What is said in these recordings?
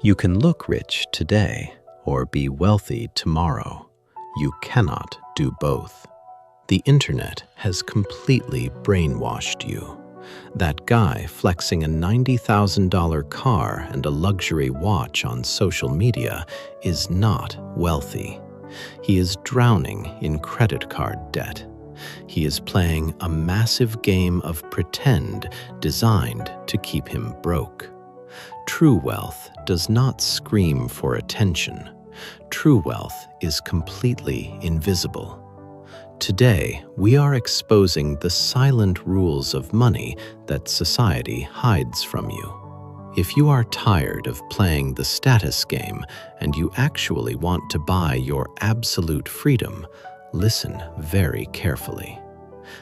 You can look rich today or be wealthy tomorrow. You cannot do both. The internet has completely brainwashed you. That guy flexing a $90,000 car and a luxury watch on social media is not wealthy. He is drowning in credit card debt. He is playing a massive game of pretend designed to keep him broke. True wealth does not scream for attention. True wealth is completely invisible. Today, we are exposing the silent rules of money that society hides from you. If you are tired of playing the status game and you actually want to buy your absolute freedom, listen very carefully.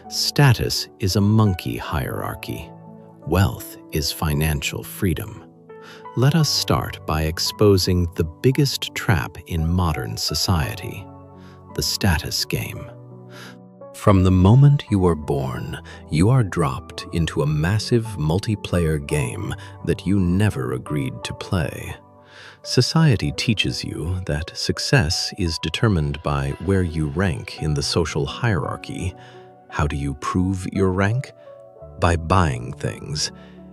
Status is a monkey hierarchy. Wealth is financial freedom. Let us start by exposing the biggest trap in modern society: the status game. From the moment you are born, you are dropped into a massive multiplayer game that you never agreed to play. Society teaches you that success is determined by where you rank in the social hierarchy. How do you prove your rank? By buying things.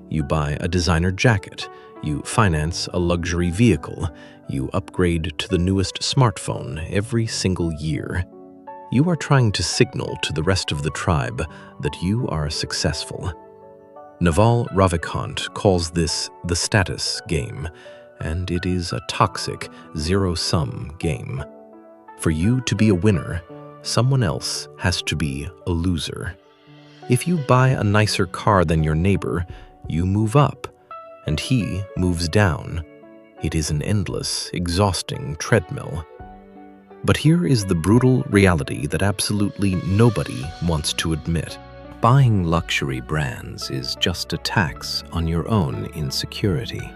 You buy a designer jacket. You finance a luxury vehicle. You upgrade to the newest smartphone every single year. You are trying to signal to the rest of the tribe that you are successful. Naval Ravikant calls this the status game, and it is a toxic, zero-sum game. For you to be a winner, someone else has to be a loser. If you buy a nicer car than your neighbor, you move up, and he moves down. It is an endless, exhausting treadmill. But here is the brutal reality that absolutely nobody wants to admit. Buying luxury brands is just a tax on your own insecurity.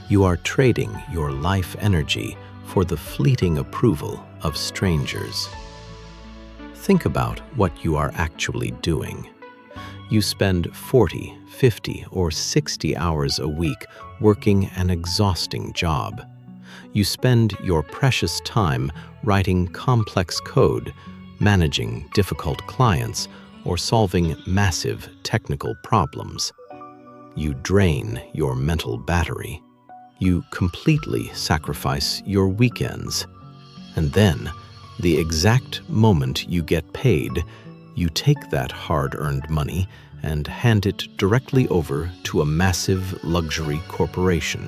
You are trading your life energy for the fleeting approval of strangers. Think about what you are actually doing. You spend 40, 50, or 60 hours a week working an exhausting job. You spend your precious time writing complex code, managing difficult clients, or solving massive technical problems. You drain your mental battery. You completely sacrifice your weekends. And then, the exact moment you get paid, you take that hard-earned money and hand it directly over to a massive luxury corporation.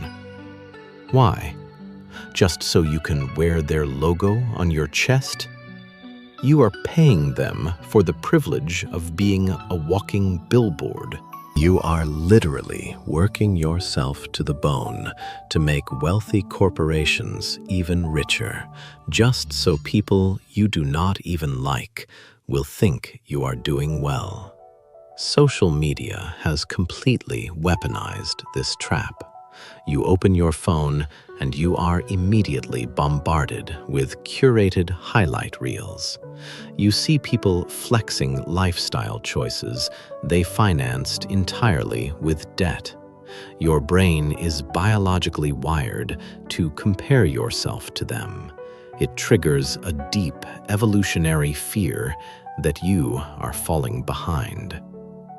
Why? Just so you can wear their logo on your chest? You are paying them for the privilege of being a walking billboard. You are literally working yourself to the bone to make wealthy corporations even richer, just so people you do not even like will think you are doing well. Social media has completely weaponized this trap. You open your phone and you are immediately bombarded with curated highlight reels. You see people flexing lifestyle choices they financed entirely with debt. Your brain is biologically wired to compare yourself to them. It triggers a deep evolutionary fear that you are falling behind.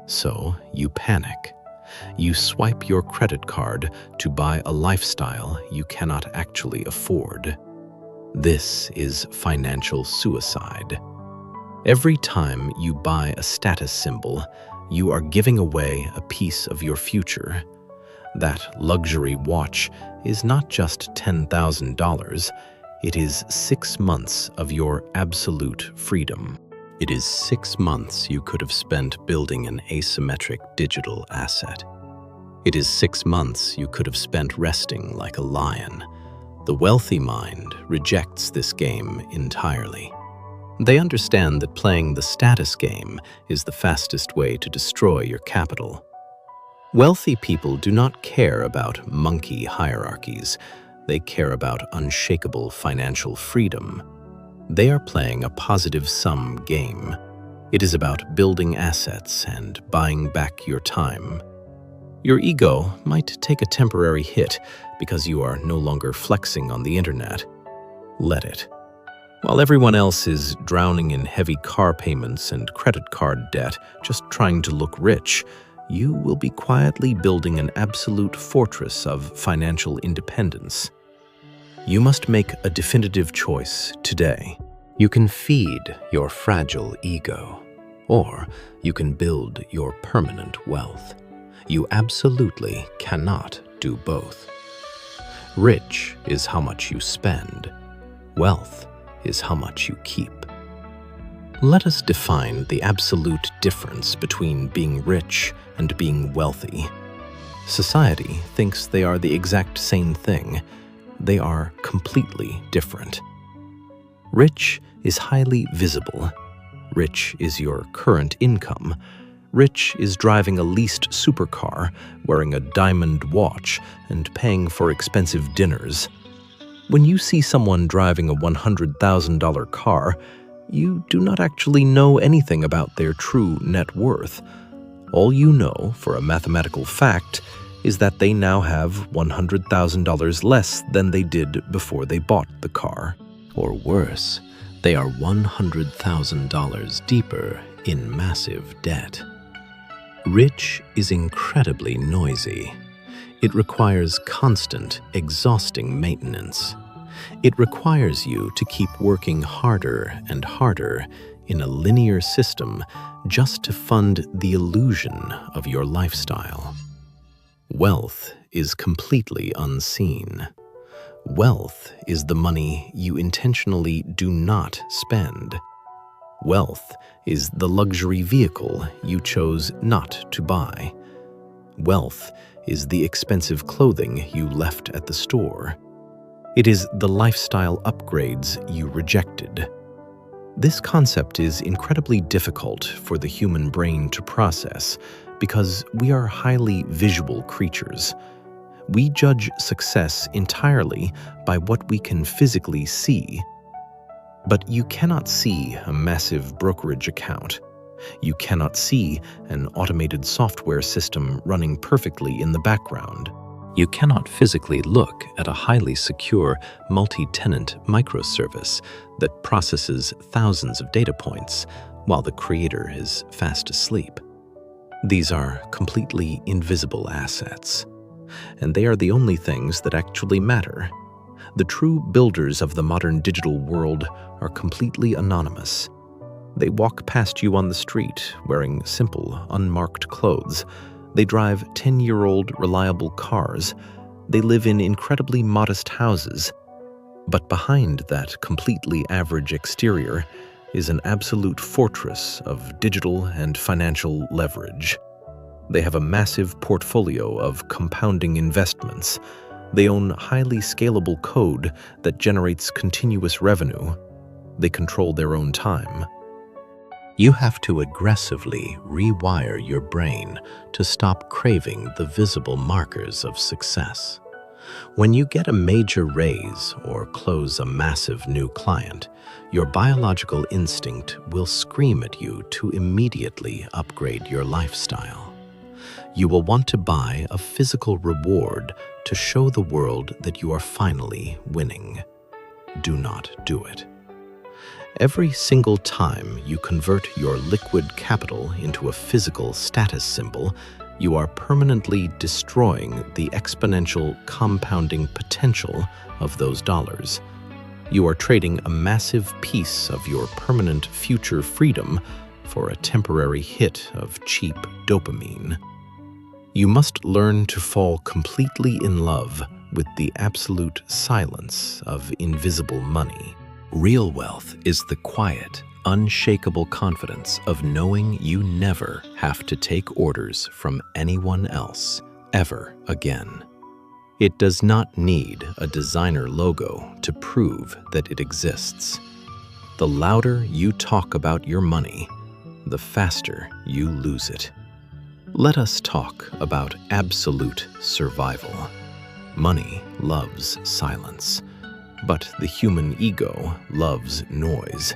So you panic. You swipe your credit card to buy a lifestyle you cannot actually afford. This is financial suicide. Every time you buy a status symbol, you are giving away a piece of your future. That luxury watch is not just $10,000, it is 6 months of your absolute freedom. It is 6 months you could have spent building an asymmetric digital asset. It is 6 months you could have spent resting like a lion. The wealthy mind rejects this game entirely. They understand that playing the status game is the fastest way to destroy your capital. Wealthy people do not care about monkey hierarchies. They care about unshakable financial freedom. They are playing a positive-sum game. It is about building assets and buying back your time. Your ego might take a temporary hit because you are no longer flexing on the internet. Let it. While everyone else is drowning in heavy car payments and credit card debt, just trying to look rich, you will be quietly building an absolute fortress of financial independence. You must make a definitive choice today. You can feed your fragile ego, or you can build your permanent wealth. You absolutely cannot do both. Rich is how much you spend. Wealth is how much you keep. Let us define the absolute difference between being rich and being wealthy. Society thinks they are the exact same thing. They are completely different. Rich is highly visible. Rich is your current income. Rich is driving a leased supercar, wearing a diamond watch, and paying for expensive dinners. When you see someone driving a $100,000 car, you do not actually know anything about their true net worth. All you know for a mathematical fact is that they now have $100,000 less than they did before they bought the car. Or worse, they are $100,000 deeper in massive debt. Rich is incredibly noisy. It requires constant, exhausting maintenance. It requires you to keep working harder and harder in a linear system just to fund the illusion of your lifestyle. Wealth is completely unseen. Wealth is the money you intentionally do not spend. Wealth is the luxury vehicle you chose not to buy. Wealth is the expensive clothing you left at the store. It is the lifestyle upgrades you rejected. This concept is incredibly difficult for the human brain to process because we are highly visual creatures. We judge success entirely by what we can physically see. But you cannot see a massive brokerage account. You cannot see an automated software system running perfectly in the background. You cannot physically look at a highly secure multi-tenant microservice that processes thousands of data points while the creator is fast asleep. These are completely invisible assets, and they are the only things that actually matter. The true builders of the modern digital world are completely anonymous. They walk past you on the street wearing simple, unmarked clothes. They drive 10-year-old reliable cars. They live in incredibly modest houses. But behind that completely average exterior is an absolute fortress of digital and financial leverage. They have a massive portfolio of compounding investments. They own highly scalable code that generates continuous revenue. They control their own time. You have to aggressively rewire your brain to stop craving the visible markers of success. When you get a major raise or close a massive new client, your biological instinct will scream at you to immediately upgrade your lifestyle. You will want to buy a physical reward to show the world that you are finally winning. Do not do it. Every single time you convert your liquid capital into a physical status symbol, you are permanently destroying the exponential compounding potential of those dollars. You are trading a massive piece of your permanent future freedom for a temporary hit of cheap dopamine. You must learn to fall completely in love with the absolute silence of invisible money. Real wealth is the quiet, unshakable confidence of knowing you never have to take orders from anyone else ever again. It does not need a designer logo to prove that it exists. The louder you talk about your money, the faster you lose it. Let us talk about absolute survival. Money loves silence, but the human ego loves noise.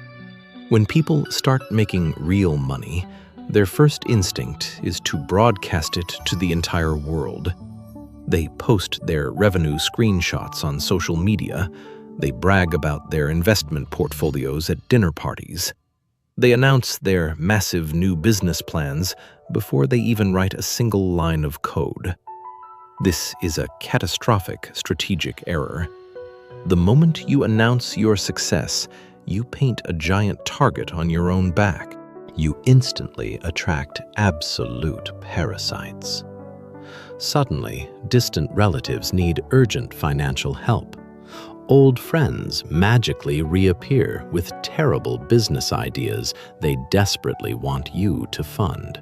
When people start making real money, Their first instinct is to broadcast it to the entire world. They post their revenue screenshots on social media. They brag about their investment portfolios at dinner parties. They announce their massive new business plans before they even write a single line of code. This is a catastrophic strategic error. The moment you announce your success, you paint a giant target on your own back. You instantly attract absolute parasites. Suddenly, distant relatives need urgent financial help. Old friends magically reappear with terrible business ideas they desperately want you to fund.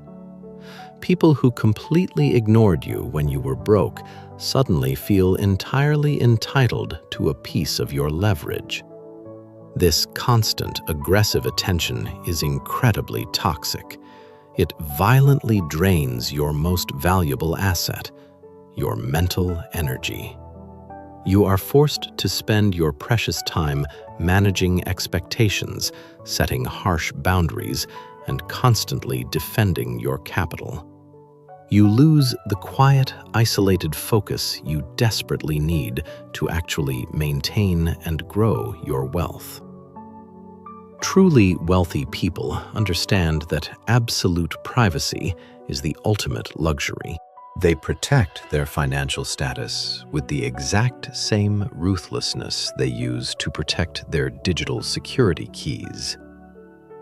People who completely ignored you when you were broke suddenly feel entirely entitled to a piece of your leverage. This constant, aggressive attention is incredibly toxic. It violently drains your most valuable asset, your mental energy. You are forced to spend your precious time managing expectations, setting harsh boundaries, and constantly defending your capital. You lose the quiet, isolated focus you desperately need to actually maintain and grow your wealth. Truly wealthy people understand that absolute privacy is the ultimate luxury. They protect their financial status with the exact same ruthlessness they use to protect their digital security keys.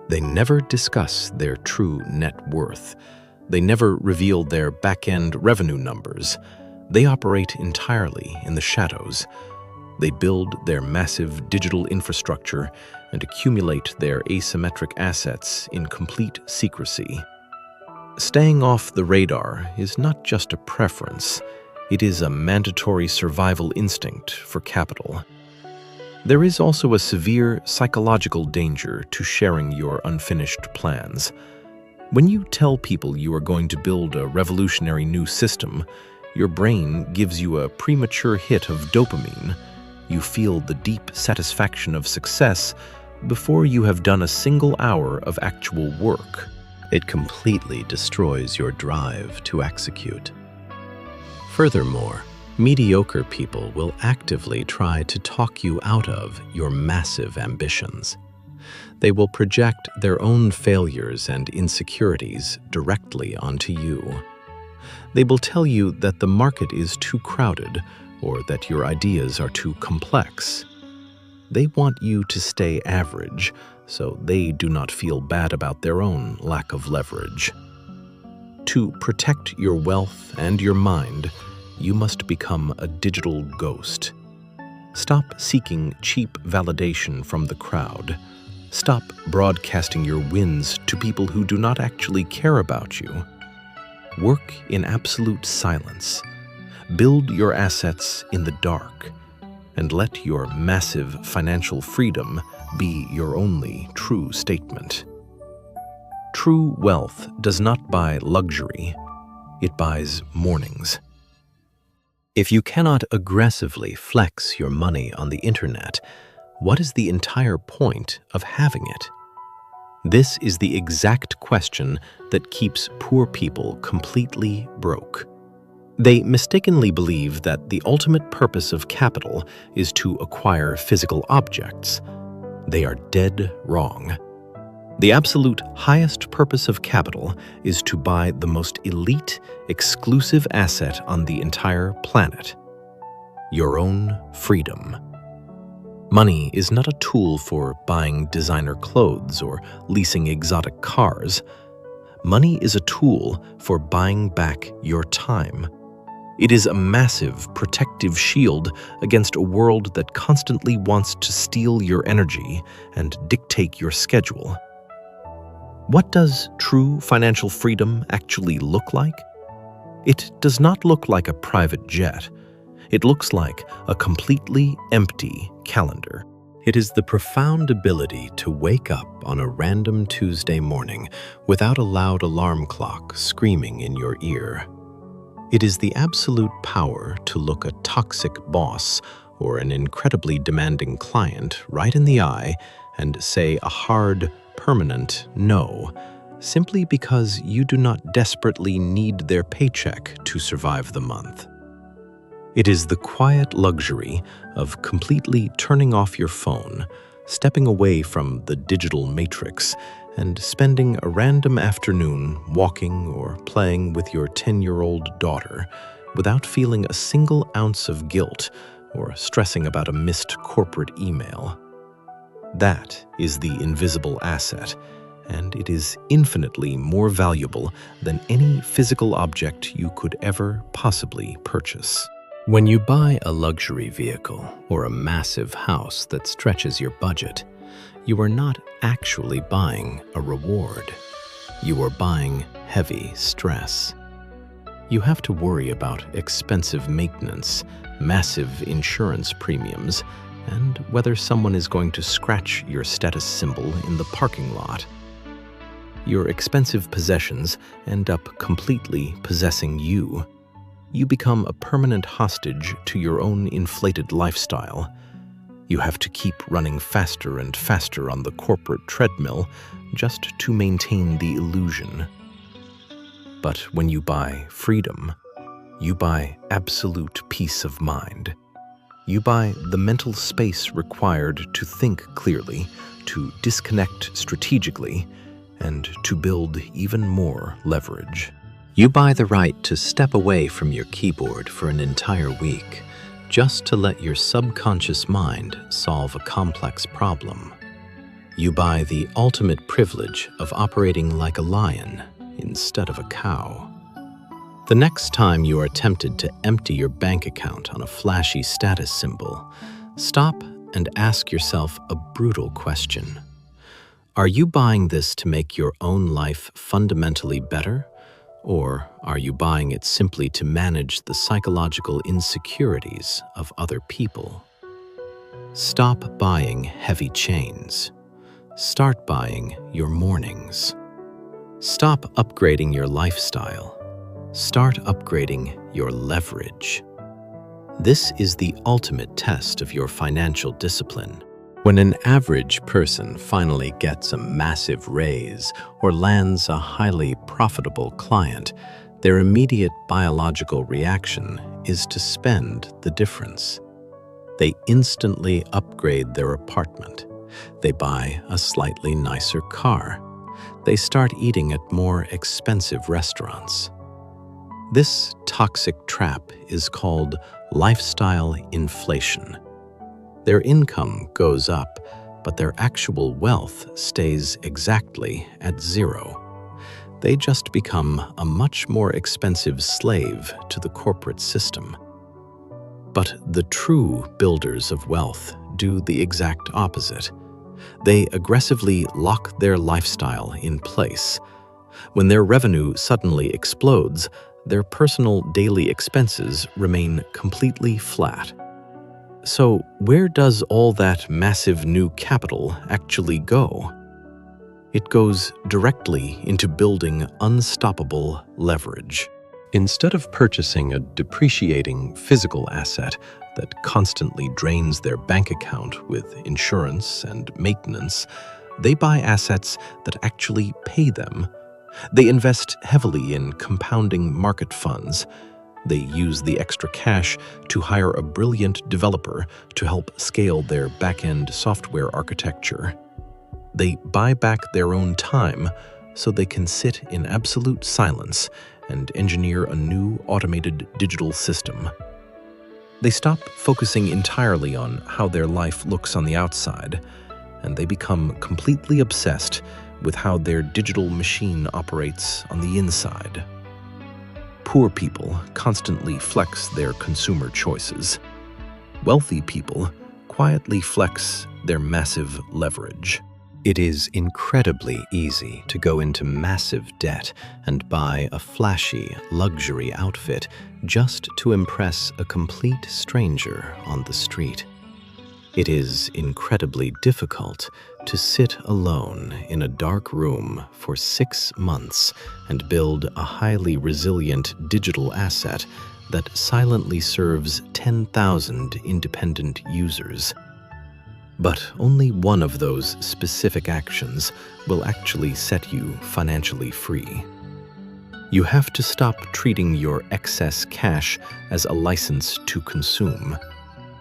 They never discuss their true net worth. They never reveal their back-end revenue numbers. They operate entirely in the shadows. They build their massive digital infrastructure and accumulate their asymmetric assets in complete secrecy. Staying off the radar is not just a preference, it is a mandatory survival instinct for capital. There is also a severe psychological danger to sharing your unfinished plans. When you tell people you are going to build a revolutionary new system, your brain gives you a premature hit of dopamine. You feel the deep satisfaction of success before you have done a single hour of actual work. It completely destroys your drive to execute. Furthermore, mediocre people will actively try to talk you out of your massive ambitions. They will project their own failures and insecurities directly onto you. They will tell you that the market is too crowded or that your ideas are too complex. They want you to stay average, so they do not feel bad about their own lack of leverage. To protect your wealth and your mind, you must become a digital ghost. Stop seeking cheap validation from the crowd. Stop broadcasting your wins to people who do not actually care about you. Work in absolute silence. Build your assets in the dark, and let your massive financial freedom be your only true statement. True wealth does not buy luxury, it buys mornings. If you cannot aggressively flex your money on the internet, what is the entire point of having it? This is the exact question that keeps poor people completely broke. They mistakenly believe that the ultimate purpose of capital is to acquire physical objects. They are dead wrong. The absolute highest purpose of capital is to buy the most elite, exclusive asset on the entire planet: your own freedom. Money is not a tool for buying designer clothes or leasing exotic cars. Money is a tool for buying back your time. It is a massive protective shield against a world that constantly wants to steal your energy and dictate your schedule. What does true financial freedom actually look like? It does not look like a private jet. It looks like a completely empty calendar. It is the profound ability to wake up on a random Tuesday morning without a loud alarm clock screaming in your ear. It is the absolute power to look a toxic boss or an incredibly demanding client right in the eye and say a hard, permanent no, simply because you do not desperately need their paycheck to survive the month. It is the quiet luxury of completely turning off your phone, stepping away from the digital matrix, and spending a random afternoon walking or playing with your 10-year-old daughter without feeling a single ounce of guilt or stressing about a missed corporate email. That is the invisible asset, and it is infinitely more valuable than any physical object you could ever possibly purchase. When you buy a luxury vehicle or a massive house that stretches your budget, you are not actually buying a reward. You are buying heavy stress. You have to worry about expensive maintenance, massive insurance premiums, and whether someone is going to scratch your status symbol in the parking lot. Your expensive possessions end up completely possessing you. You become a permanent hostage to your own inflated lifestyle. You have to keep running faster and faster on the corporate treadmill just to maintain the illusion. But when you buy freedom, you buy absolute peace of mind. You buy the mental space required to think clearly, to disconnect strategically, and to build even more leverage. You buy the right to step away from your keyboard for an entire week, just to let your subconscious mind solve a complex problem. You buy the ultimate privilege of operating like a lion instead of a cow. The next time you are tempted to empty your bank account on a flashy status symbol, stop and ask yourself a brutal question. Are you buying this to make your own life fundamentally better? Or are you buying it simply to manage the psychological insecurities of other people? Stop buying heavy chains. Start buying your mornings. Stop upgrading your lifestyle. Start upgrading your leverage. This is the ultimate test of your financial discipline. When an average person finally gets a massive raise or lands a highly profitable client, their immediate biological reaction is to spend the difference. They instantly upgrade their apartment. They buy a slightly nicer car. They start eating at more expensive restaurants. This toxic trap is called lifestyle inflation. Their income goes up, but their actual wealth stays exactly at zero. They just become a much more expensive slave to the corporate system. But the true builders of wealth do the exact opposite. They aggressively lock their lifestyle in place. When their revenue suddenly explodes, their personal daily expenses remain completely flat. So where does all that massive new capital actually go? It goes directly into building unstoppable leverage. Instead of purchasing a depreciating physical asset that constantly drains their bank account with insurance and maintenance, they buy assets that actually pay them. They invest heavily in compounding market funds. They use the extra cash to hire a brilliant developer to help scale their back-end software architecture. They buy back their own time so they can sit in absolute silence and engineer a new automated digital system. They stop focusing entirely on how their life looks on the outside, and they become completely obsessed with how their digital machine operates on the inside. Poor people constantly flex their consumer choices. Wealthy people quietly flex their massive leverage. It is incredibly easy to go into massive debt and buy a flashy luxury outfit just to impress a complete stranger on the street. It is incredibly difficult to sit alone in a dark room for 6 months and build a highly resilient digital asset that silently serves 10,000 independent users. But only one of those specific actions will actually set you financially free. You have to stop treating your excess cash as a license to consume.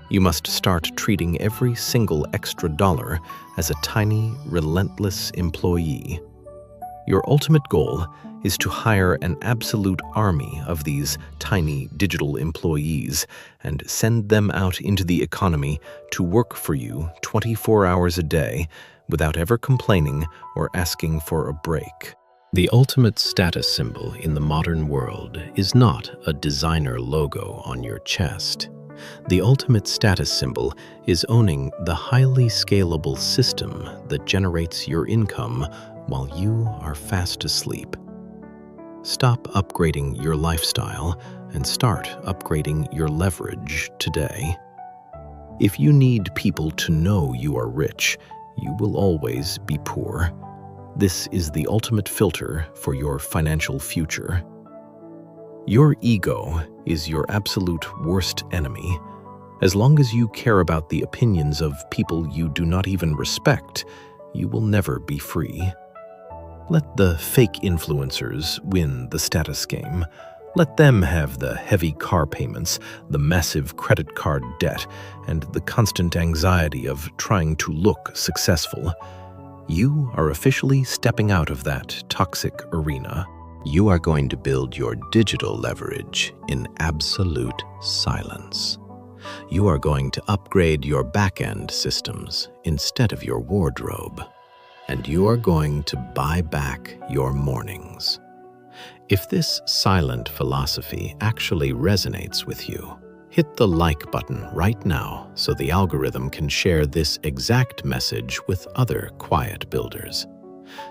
You must start treating every single extra dollar as a tiny, relentless employee. Your ultimate goal is to hire an absolute army of these tiny digital employees and send them out into the economy to work for you 24 hours a day without ever complaining or asking for a break. The ultimate status symbol in the modern world is not a designer logo on your chest. The ultimate status symbol is owning the highly scalable system that generates your income while you are fast asleep. Stop upgrading your lifestyle and start upgrading your leverage today. If you need people to know you are rich, you will always be poor. This is the ultimate filter for your financial future. Your ego is your absolute worst enemy. As long as you care about the opinions of people you do not even respect, you will never be free. Let the fake influencers win the status game. Let them have the heavy car payments, the massive credit card debt, and the constant anxiety of trying to look successful. You are officially stepping out of that toxic arena. You are going to build your digital leverage in absolute silence. You are going to upgrade your back-end systems instead of your wardrobe. And you are going to buy back your mornings. If this silent philosophy actually resonates with you, hit the like button right now so the algorithm can share this exact message with other quiet builders.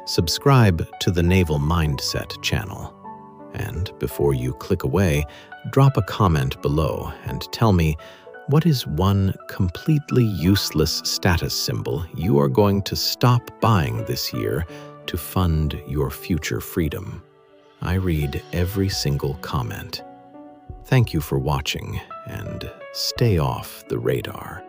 Subscribe to the Naval Mindset channel. And before you click away, drop a comment below and tell me, what is one completely useless status symbol you are going to stop buying this year to fund your future freedom? I read every single comment. Thank you for watching, and stay off the radar.